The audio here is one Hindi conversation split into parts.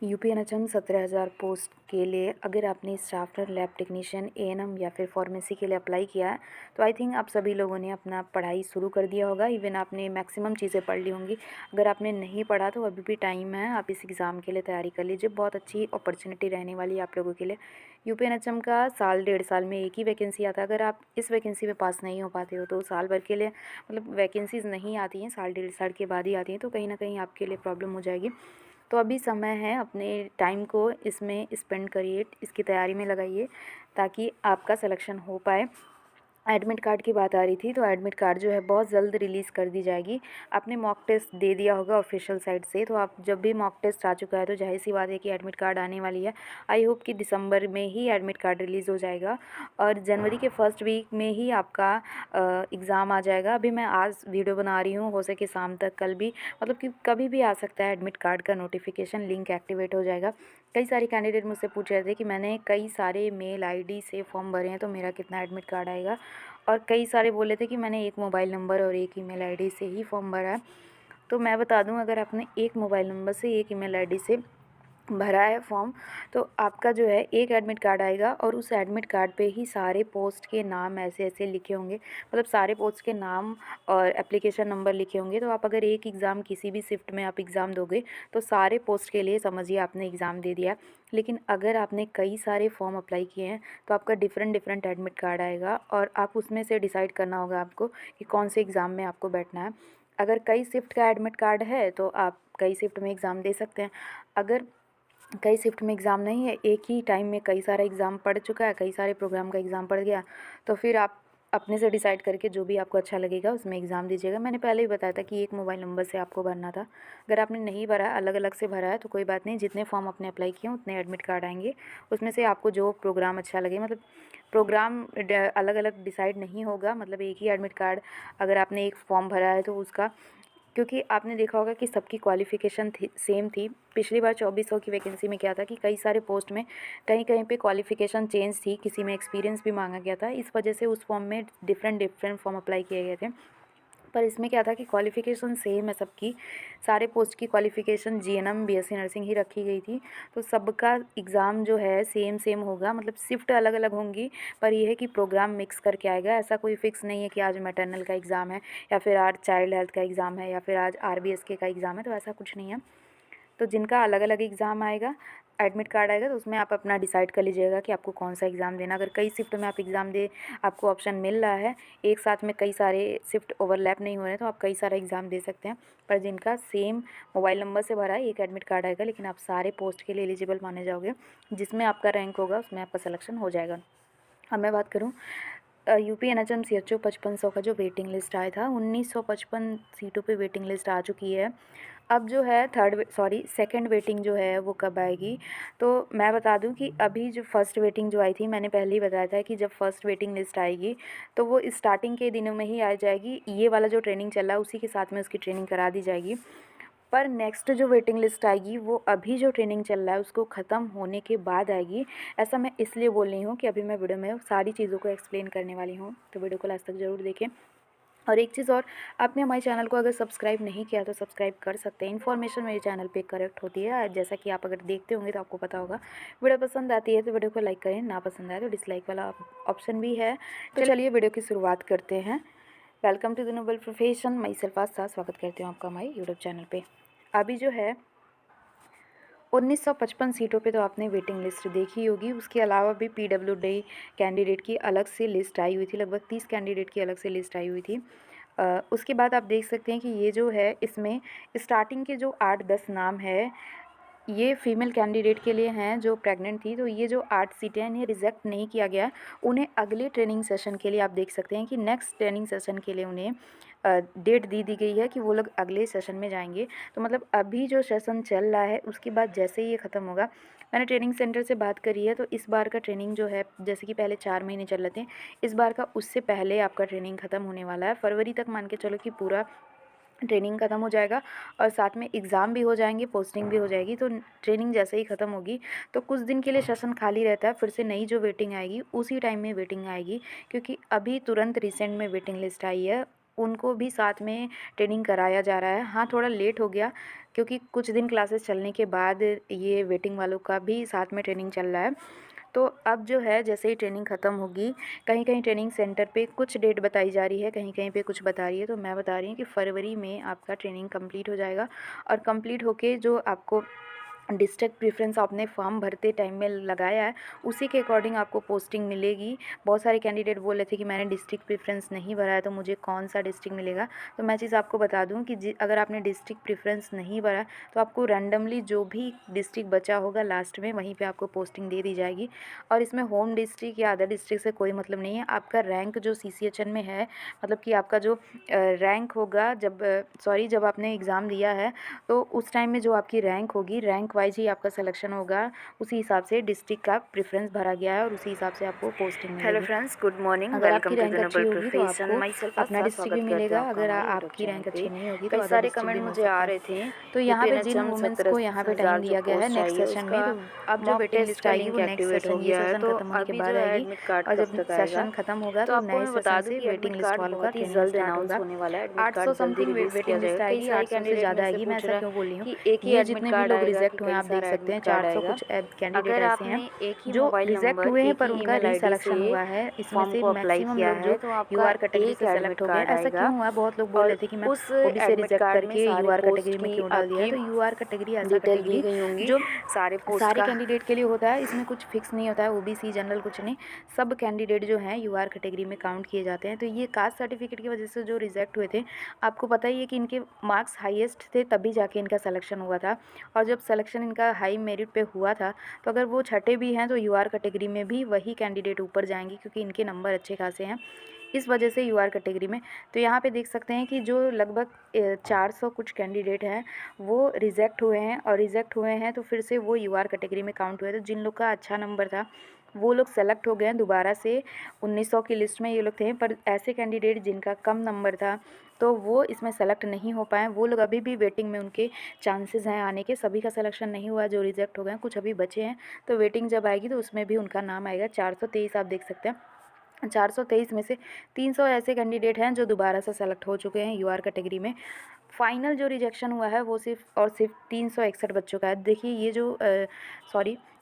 यूपीएनएचएम 17,000 पोस्ट के लिए अगर आपने staff nurse, lab technician, ANM या फिर फार्मेसी के लिए अप्लाई किया है तो आई थिंक आप सभी लोगों ने अपना पढ़ाई शुरू कर दिया होगा। इवन आपने मैक्सिमम चीज़ें पढ़ ली होंगी। अगर आपने नहीं पढ़ा तो अभी भी टाइम है, आप इस एग्ज़ाम के लिए तैयारी कर लीजिए। बहुत अच्छी अपॉर्चुनिटी रहने वाली है आप लोगों के लिए। यूपीएनएचएम का साल 1.5 साल में एक ही वैकेंसी आता है। अगर आप इस वैकेंसी में पास नहीं हो पाते हो तो साल भर के लिए मतलब वैकेंसीज़ नहीं आती हैं, साल 1.5 साल के बाद ही आती हैं, तो कहीं ना कहीं आपके लिए प्रॉब्लम हो जाएगी। तो अभी समय है, अपने टाइम को इसमें स्पेंड करिए, इसकी तैयारी में लगाइए ताकि आपका सिलेक्शन हो पाए। एडमिट कार्ड की बात आ रही थी, तो एडमिट कार्ड जो है बहुत जल्द रिलीज़ कर दी जाएगी। आपने मॉक टेस्ट दे दिया होगा ऑफिशियल साइट से, तो आप जब भी मॉक टेस्ट आ चुका है तो जाहिर सी बात है कि एडमिट कार्ड आने वाली है। आई होप कि दिसंबर में ही एडमिट कार्ड रिलीज़ हो जाएगा और जनवरी के फर्स्ट वीक में ही आपका एग्ज़ाम आ जाएगा। अभी मैं आज वीडियो बना रही हूँ, हो सके शाम तक, कल भी, मतलब कि कभी भी आ सकता है एडमिट कार्ड का नोटिफिकेशन, लिंक एक्टिवेट हो जाएगा। कई सारे कैंडिडेट मुझसे पूछ रहे थे कि मैंने कई सारे मेल आईडी से फॉर्म भरे हैं तो मेरा कितना एडमिट कार्ड आएगा, और कई सारे बोले थे कि मैंने एक मोबाइल नंबर और एक ईमेल आईडी से ही फॉर्म भरा है। तो मैं बता दूं, अगर आपने एक मोबाइल नंबर से, एक ईमेल आईडी से भरा है फॉर्म, तो आपका जो है एक एडमिट कार्ड आएगा और उस एडमिट कार्ड पे ही सारे पोस्ट के नाम ऐसे ऐसे लिखे होंगे, मतलब सारे पोस्ट के नाम और एप्लीकेशन नंबर लिखे होंगे। तो आप अगर एक एग्ज़ाम किसी भी शिफ्ट में आप एग्ज़ाम दोगे तो सारे पोस्ट के लिए समझिए आपने एग्ज़ाम दे दिया। लेकिन अगर आपने कई सारे फॉर्म अप्लाई किए हैं तो आपका डिफरेंट डिफरेंट एडमिट कार्ड आएगा और आप उसमें से डिसाइड करना होगा आपको कि कौन से एग्ज़ाम में आपको बैठना है। अगर कई शिफ्ट का एडमिट कार्ड है तो आप कई शिफ्ट में एग्ज़ाम दे सकते हैं। अगर कई शिफ्ट में एग्ज़ाम नहीं है, एक ही टाइम में कई सारा एग्ज़ाम पड़ चुका है, कई सारे प्रोग्राम का एग्ज़ाम पड़ गया, तो फिर आप अपने से डिसाइड करके जो भी आपको अच्छा लगेगा उसमें एग्ज़ाम दीजिएगा। मैंने पहले ही बताया था कि एक मोबाइल नंबर से आपको भरना था। अगर आपने नहीं भरा है, अलग अलग से भरा है, तो कोई बात नहीं, जितने फॉर्म आपने अप्लाई किए हैं उतने एडमिट कार्ड आएंगे। उसमें से आपको जो प्रोग्राम अच्छा लगे, मतलब प्रोग्राम अलग अलग डिसाइड नहीं होगा, मतलब एक ही एडमिट कार्ड, अगर आपने एक फॉर्म भरा है तो उसका, क्योंकि आपने देखा होगा कि सबकी क्वालिफ़िकेशन थी, सेम थी। पिछली बार 2400 की वैकेंसी में क्या था कि कई सारे पोस्ट में कहीं कहीं पे क्वालिफ़िकेशन चेंज थी, किसी में एक्सपीरियंस भी मांगा गया था। इस वजह से उस फॉर्म में डिफरेंट डिफरेंट फॉर्म अप्लाई किए गए थे। पर इसमें क्या था कि क्वालिफ़िकेशन सेम है सबकी, सारे पोस्ट की क्वालिफ़िकेशन जीएनएम बीएससी नर्सिंग ही रखी गई थी। तो सबका एग्ज़ाम जो है सेम सेम होगा, मतलब शिफ्ट अलग अलग होंगी, पर यह है कि प्रोग्राम मिक्स करके आएगा। ऐसा कोई फिक्स नहीं है कि आज मैटरनल का एग्ज़ाम है या फिर आज चाइल्ड हेल्थ का एग्ज़ाम है या फिर आज आरबीएसके का एग्ज़ाम है, तो ऐसा कुछ नहीं है। तो जिनका अलग अलग एग्ज़ाम आएगा, एडमिट कार्ड आएगा, तो उसमें आप अपना डिसाइड कर लीजिएगा कि आपको कौन सा एग्ज़ाम देना। अगर कई शिफ्ट में आप एग्ज़ाम दे, आपको ऑप्शन मिल रहा है, एक साथ में कई सारे शिफ्ट ओवरलैप नहीं हो रहे हैं, तो आप कई सारा एग्ज़ाम दे सकते हैं। पर जिनका सेम मोबाइल नंबर से भरा है, एक एडमिट कार्ड आएगा, लेकिन आप सारे पोस्ट के लिए एलिजिबल माने जाओगे। जिसमें आपका रैंक होगा उसमें आपका सिलेक्शन हो जाएगा। अब मैं बात करूँ यूपीएनएचएम सीएचओ 5500 का जो वेटिंग लिस्ट आया था, 1955 सीटों पे वेटिंग लिस्ट आ चुकी है। अब जो है सेकंड वेटिंग जो है वो कब आएगी, तो मैं बता दूं कि अभी जो फर्स्ट वेटिंग जो आई थी, मैंने पहले ही बताया था कि जब फर्स्ट वेटिंग लिस्ट आएगी तो वो स्टार्टिंग के दिनों में ही आ जाएगी। ये वाला जो ट्रेनिंग चल रहा है उसी के साथ में उसकी ट्रेनिंग करा दी जाएगी। पर नेक्स्ट जो वेटिंग लिस्ट आएगी वो अभी जो ट्रेनिंग चल रहा है उसको ख़त्म होने के बाद आएगी। ऐसा मैं इसलिए बोल रही हूँ कि अभी मैं वीडियो में सारी चीज़ों को एक्सप्लेन करने वाली हूँ, तो वीडियो को लास्ट तक ज़रूर देखें। और एक चीज़ और, आपने हमारे चैनल को अगर सब्सक्राइब नहीं किया तो सब्सक्राइब कर सकते हैं। इन्फॉर्मेशन मेरे चैनल पे करेक्ट होती है, जैसा कि आप अगर देखते होंगे तो आपको पता होगा। वीडियो पसंद आती है तो वीडियो को लाइक करें, ना पसंद आए तो डिसलाइक वाला ऑप्शन भी है। तो चलिए वीडियो की शुरुआत करते हैं। Welcome to the noble profession, मैं सेल्फ आस्था स्वागत करती हूँ आपका हमारे यूट्यूब चैनल पर। अभी जो है 1955 सीटों पे तो आपने वेटिंग लिस्ट देखी होगी। उसके अलावा भी पीडब्ल्यूडी कैंडिडेट की अलग से लिस्ट आई हुई थी, लगभग 30 कैंडिडेट की अलग से लिस्ट आई हुई थी। उसके बाद आप देख सकते हैं कि ये जो है, इसमें स्टार्टिंग के जो 8-10 नाम है, ये फीमेल कैंडिडेट के लिए हैं जो प्रेग्नेंट थी। तो ये जो 8 सीटें हैं, इन्हें रिजेक्ट नहीं किया गया है। उन्हें अगले ट्रेनिंग सेशन के लिए, आप देख सकते हैं कि नेक्स्ट ट्रेनिंग सेशन के लिए उन्हें डेट दी गई है कि वो लोग अगले सेशन में जाएंगे। तो मतलब अभी जो सेशन चल रहा है उसके बाद जैसे ही ये ख़त्म होगा, मैंने ट्रेनिंग सेंटर से बात करी है, तो इस बार का ट्रेनिंग जो है, जैसे कि पहले 4 महीने चल रहे थे, इस बार का उससे पहले आपका ट्रेनिंग ख़त्म होने वाला है। फरवरी तक मान के चलो कि पूरा ट्रेनिंग ख़त्म हो जाएगा और साथ में एग्ज़ाम भी हो जाएंगे, पोस्टिंग भी हो जाएगी। तो ट्रेनिंग जैसे ही ख़त्म होगी तो कुछ दिन के लिए सेशन खाली रहता है, फिर से नई जो वेटिंग आएगी उसी टाइम में वेटिंग आएगी, क्योंकि अभी तुरंत रिसेंट में वेटिंग लिस्ट आई है। उनको भी साथ में ट्रेनिंग कराया जा रहा है। हाँ, थोड़ा लेट हो गया क्योंकि कुछ दिन क्लासेस चलने के बाद ये वेटिंग वालों का भी साथ में ट्रेनिंग चल रहा है। तो अब जो है जैसे ही ट्रेनिंग ख़त्म होगी, कहीं-कहीं ट्रेनिंग सेंटर पे कुछ डेट बताई जा रही है, कहीं-कहीं पे कुछ बता रही है, तो मैं बता रही हूँ कि फरवरी में आपका ट्रेनिंग कंप्लीट हो जाएगा और कंप्लीट होके जो आपको डिस्ट्रिक्ट प्रेफ़रेंस आपने फॉर्म भरते टाइम में लगाया है, उसी के अकॉर्डिंग आपको पोस्टिंग मिलेगी। बहुत सारे कैंडिडेट बोल रहे थे कि मैंने डिस्ट्रिक्ट प्रेफ़रेंस नहीं भरा है, तो मुझे कौन-सा डिस्ट्रिक्ट मिलेगा? तो मैं चीज़ आपको बता दूँ कि अगर आपने डिस्ट्रिक्ट प्रेफ़रेंस नहीं भरा, तो आपको रैंडमली जो भी डिस्ट्रिक्ट बचा होगा लास्ट में, वहीं पे आपको पोस्टिंग दे दी जाएगी। और इसमें होम डिस्ट्रिक्ट या अदर डिस्ट्रिक्ट से कोई मतलब नहीं है। आपका रैंक जो सीसीएचएन में है, मतलब कि आपका जो रैंक होगा जब आपने एग्ज़ाम दिया है, तो उस टाइम में जो आपकी रैंक होगी, रैंक वाइज ही आपका सिलेक्शन होगा। उसी हिसाब से डिस्ट्रिक्ट का प्रेफ़रेंस भरा गया है और उसी हिसाब से आपको पोस्टिंग मिलेगी। Hello friends, good morning. अगर वेलकम आपकी टू द रैंक अच्छी नोबल होगी तो प्रोफेशन। आपको माई सेल्फ अपना आस्था डिस्ट्रिक्ट भी स्वागत करती मिलेगा, हूँ आपका अगर हमारे यूट्यूब आपकी चैनल रैंक पे। अच्छी नहीं होगी तो कई अदर सारे डिस्ट्रिक्ट कमेंट भी मिल मुझे आ सकता है। रहे थे। तो यहाँ पे जिन यूपीएनएचएम वुमेन्स को यहाँ पे टाइम 17,000 जो दिया गया है पोस्ट आई नेक्स्ट है सेशन में, उसका तो अब जो मॉक वेटिंग टेस्ट लिस्ट का आएगी लिंक वो नेक्स्ट एक्टिवेट सेशन, हो ये गया है, सेशन तो ख़त्म होने के अभी बाद जो है आएगी। एडमिट कार्ड और कब जब तक आएगा? सेशन ख़त्म होगा तो तो आपको नए मैं बता सेशन दूं से कि वेटिंग एडमिट लिस्ट कार्ड वालों का बहुत ही ट्रेनिंग जल्द स्टार्ट अनाउंस होगा। होने वाला है। एडमिट 800 कार्ड जल्दी समथिंग रिलीज़ किया वेटिंग लिस्ट जाएगा। कई आएगी, सारे 800 से कैंडिडेट ज़्यादा मेरे से आएगी। मैं पूछ ऐसा रहा क्यों बोल रही हूँ, कि एक ही ये एडमिट जितने भी कार्ड लोग आएगा कि रिजेक्ट हुए हैं कई आप देख सारा सकते एडमिट हैं, कार्ड 400 आएगा? कुछ कैंडिडेट अगर ऐसे हैं आपने एक ही जो मोबाइल रिजेक्ट नंबर, हुए हैं एक पर ही उनका ईमेल आईडी से रीसिलेक्शन हुआ है। इसमें फॉर्म से को अप्लाई मैक्सिमम किया लोग है जो तो आपका यूआर कैटेगरी एक से एडमिट सेलेक्ट हो गए हैं। कार्ड ऐसा आएगा। क्यों हुआ? बहुत लोग बोल और रहे थे कि मैं उस ओबी से एडमिट रिजेक्ट कार्ड में करके सारे यूआर कैटेगरी पोस्ट में की क्यों डाल दिया? आपकी तो यूआर कैटेगरी ऐसा डिटेल दी कैटेगरी गई होंगी। जो सारे पोस्ट सारे का कैंडिडेट के लिए होता है, इसमें कुछ फिक्स नहीं होता है, ओबीसी जनरल कुछ नहीं। सब कैंडिडेट जो हैं यूआर कैटेगरी में काउंट किए जाते हैं। तो ये कास्ट सर्टिफिकेट की वजह से जो रिजेक्ट हुए थे, आपको पता ही है कि इनके मार्क्स हाईएस्ट थे, तभी जाके इनका सिलेक्शन हुआ था। और जब सिलेक्शन इनका हाई मेरिट पे हुआ था, तो अगर वो छठे भी हैं तो यूआर कैटेगरी में भी वही कैंडिडेट ऊपर जाएंगे क्योंकि इनके नंबर अच्छे खासे हैं, इस वजह से यूआर कैटेगरी में। तो यहाँ पे देख सकते हैं कि जो लगभग 400 कुछ कैंडिडेट हैं वो रिजेक्ट हुए हैं, और रिजेक्ट हुए हैं तो फिर से वो यूआर कैटेगरी में काउंट हुए। तो जिन लोग का अच्छा नंबर था वो लोग सेलेक्ट हो गए हैं दोबारा से। 1900 की लिस्ट में ये लोग थे, पर ऐसे कैंडिडेट जिनका कम नंबर था तो वो इसमें सेलेक्ट नहीं हो पाए। वो लोग अभी भी वेटिंग में, उनके चांसेस हैं आने के। सभी का सिलेक्शन नहीं हुआ जो रिजेक्ट हो गए हैं, कुछ अभी बचे हैं। तो वेटिंग जब आएगी तो उसमें भी उनका नाम आएगा। 423 आप देख सकते हैं। 423 में से 300 ऐसे कैंडिडेट हैं जो दोबारा से सेलेक्ट हो चुके हैं यूआर कैटेगरी में। फाइनल जो रिजेक्शन हुआ है वो सिर्फ और सिर्फ 361 बच्चों का है। देखिए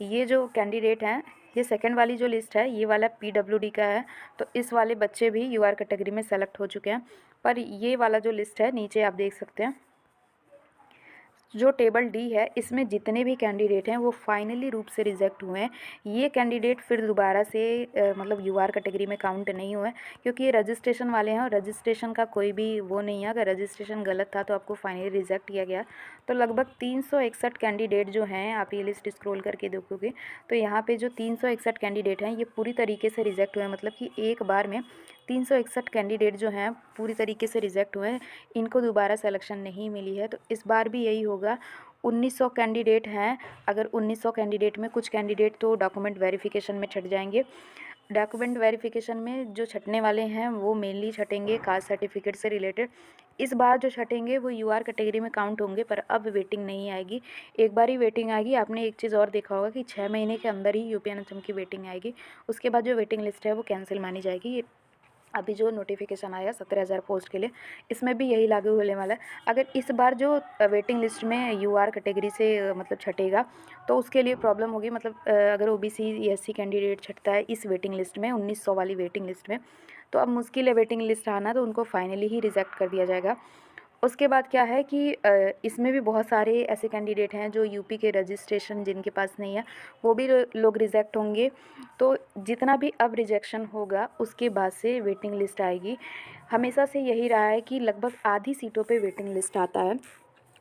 ये जो कैंडिडेट हैं, ये सेकंड वाली जो लिस्ट है ये वाला पीडब्ल्यूडी का है। तो इस वाले बच्चे भी यूआर कैटेगरी में सेलेक्ट हो चुके हैं। पर ये वाला जो लिस्ट है नीचे आप देख सकते हैं, जो टेबल डी है, इसमें जितने भी कैंडिडेट हैं वो फाइनली रूप से रिजेक्ट हुए हैं। ये कैंडिडेट फिर दोबारा से मतलब यूआर कैटेगरी में काउंट नहीं हुए, क्योंकि ये रजिस्ट्रेशन वाले हैं और रजिस्ट्रेशन का कोई भी वो नहीं है। अगर रजिस्ट्रेशन गलत था तो आपको फाइनली रिजेक्ट किया गया। तो लगभग 361 कैंडिडेट जो हैं, आप ये लिस्ट स्क्रॉल करके देखोगे तो यहाँ पे जो 361 कैंडिडेट हैं ये पूरी तरीके से रिजेक्ट हुए हैं। मतलब कि एक बार में 361 कैंडिडेट जो हैं पूरी तरीके से रिजेक्ट हुए हैं, इनको दोबारा सिलेक्शन नहीं मिली है। तो इस बार भी यही होगा। 1900 कैंडिडेट हैं, अगर 1900 कैंडिडेट में कुछ कैंडिडेट तो डॉक्यूमेंट वेरिफिकेशन में छट जाएंगे। डॉक्यूमेंट वेरिफिकेशन में जो छटने वाले हैं वो मेनली छटेंगे कास्ट सर्टिफिकेट से रिलेटेड। इस बार जो छटेंगे वो यूआर कैटेगरी में काउंट होंगे, पर अब वेटिंग नहीं आएगी। एक बार ही वेटिंग आएगी। आपने एक चीज़ और देखा होगा कि 6 महीने के अंदर ही यूपीएनएचएम की वेटिंग आएगी। उसके बाद जो वेटिंग लिस्ट है वो कैंसिल मानी जाएगी। अभी जो नोटिफिकेशन आया 17,000 पोस्ट के लिए, इसमें भी यही लागू होने वाला है। अगर इस बार जो वेटिंग लिस्ट में यूआर कैटेगरी से मतलब छटेगा तो उसके लिए प्रॉब्लम होगी। मतलब अगर ओबीसी एससी कैंडिडेट छटता है इस वेटिंग लिस्ट में, 1900 वाली वेटिंग लिस्ट में, तो अब मुश्किल है वेटिंग लिस्ट आना, तो उनको फाइनली ही रिजेक्ट कर दिया जाएगा। उसके बाद क्या है कि इसमें भी बहुत सारे ऐसे कैंडिडेट हैं जो यूपी के रजिस्ट्रेशन जिनके पास नहीं है, वो भी लोग रिजेक्ट होंगे। तो जितना भी अब रिजेक्शन होगा उसके बाद से वेटिंग लिस्ट आएगी। हमेशा से यही रहा है कि लगभग आधी सीटों पे वेटिंग लिस्ट आता है,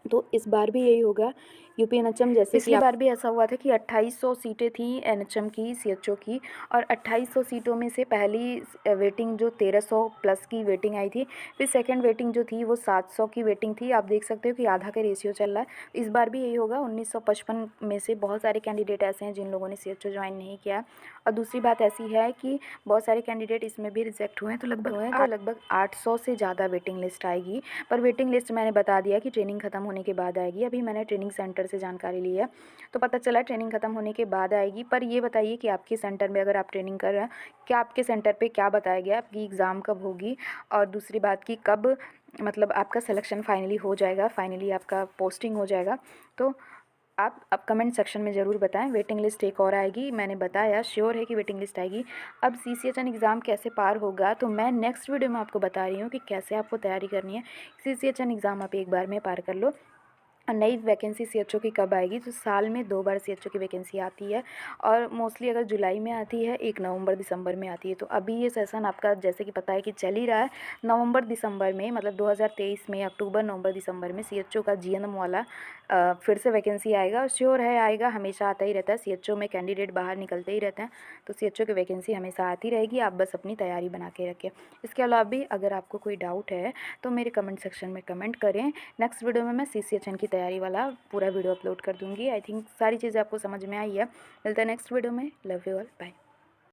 तो इस बार भी यही होगा। यूपी एनएचएम जैसे पिछली बार भी ऐसा हुआ था कि 2800 सीटें थी एनएचएम की, सीएचओ की, और 2800 सीटों में से पहली वेटिंग जो 1300 प्लस की वेटिंग आई थी, फिर सेकंड वेटिंग जो थी वो 700 की वेटिंग थी। आप देख सकते हो कि आधा का रेशियो चल रहा है। इस बार भी यही होगा। 1955 में से बहुत सारे कैंडिडेट ऐसे हैं जिन लोगों ने सीएचओ ज्वाइन नहीं किया। और दूसरी बात ऐसी है कि बहुत सारे कैंडिडेट इसमें भी रिजेक्ट हुए हैं, तो लगभग 800 से ज़्यादा वेटिंग लिस्ट आएगी। पर वेटिंग लिस्ट मैंने बता दिया कि ट्रेनिंग ख़त्म होने के बाद आएगी। अभी मैंने ट्रेनिंग सेंटर रिक्रूटर से जानकारी ली है तो पता चला ट्रेनिंग ख़त्म होने के बाद आएगी। पर ये बताइए कि आपके सेंटर में अगर आप ट्रेनिंग कर रहे हैं, क्या आपके सेंटर पे क्या बताया गया, आपकी एग्ज़ाम कब होगी, और दूसरी बात कि कब मतलब आपका सिलेक्शन फाइनली हो जाएगा, फाइनली आपका पोस्टिंग हो जाएगा। तो आप अब कमेंट सेक्शन में ज़रूर बताएं। वेटिंग लिस्ट एक और आएगी, मैंने बताया श्योर है कि वेटिंग लिस्ट आएगी। अब CCHN एग्ज़ाम कैसे पार होगा तो मैं नेक्स्ट वीडियो में आपको बता रही हूँ कि कैसे आपको तैयारी करनी है। CCHN एग्ज़ाम आप एक बार में पार कर लो। नई वैकेंसी CHO की कब आएगी, तो साल में 2 बार CHO की वैकेंसी आती है और मोस्टली अगर जुलाई में आती है, एक नवंबर दिसंबर में आती है। तो अभी ये सेशन आपका जैसे कि पता है कि चल ही रहा है, नवंबर दिसंबर में मतलब 2023 में अक्टूबर नवंबर दिसंबर में CHO का GNM वाला फिर से वैकेंसी आएगा और श्योर है आएगा, हमेशा आता ही रहता है। CHO में कैंडिडेट बाहर निकलते ही रहते हैं, तो CHO की वैकेंसी हमेशा आती रहेगी। आप बस अपनी तैयारी बना के रखें। इसके अलावा भी अगर आपको कोई डाउट है तो मेरे कमेंट सेक्शन में कमेंट करें। नेक्स्ट वीडियो में मैं CCHN की तैयारी वाला पूरा वीडियो अपलोड कर दूँगी। आई थिंक सारी चीज़ें आपको समझ में आई है। मिलता है नेक्स्ट वीडियो में। Love you all, bye.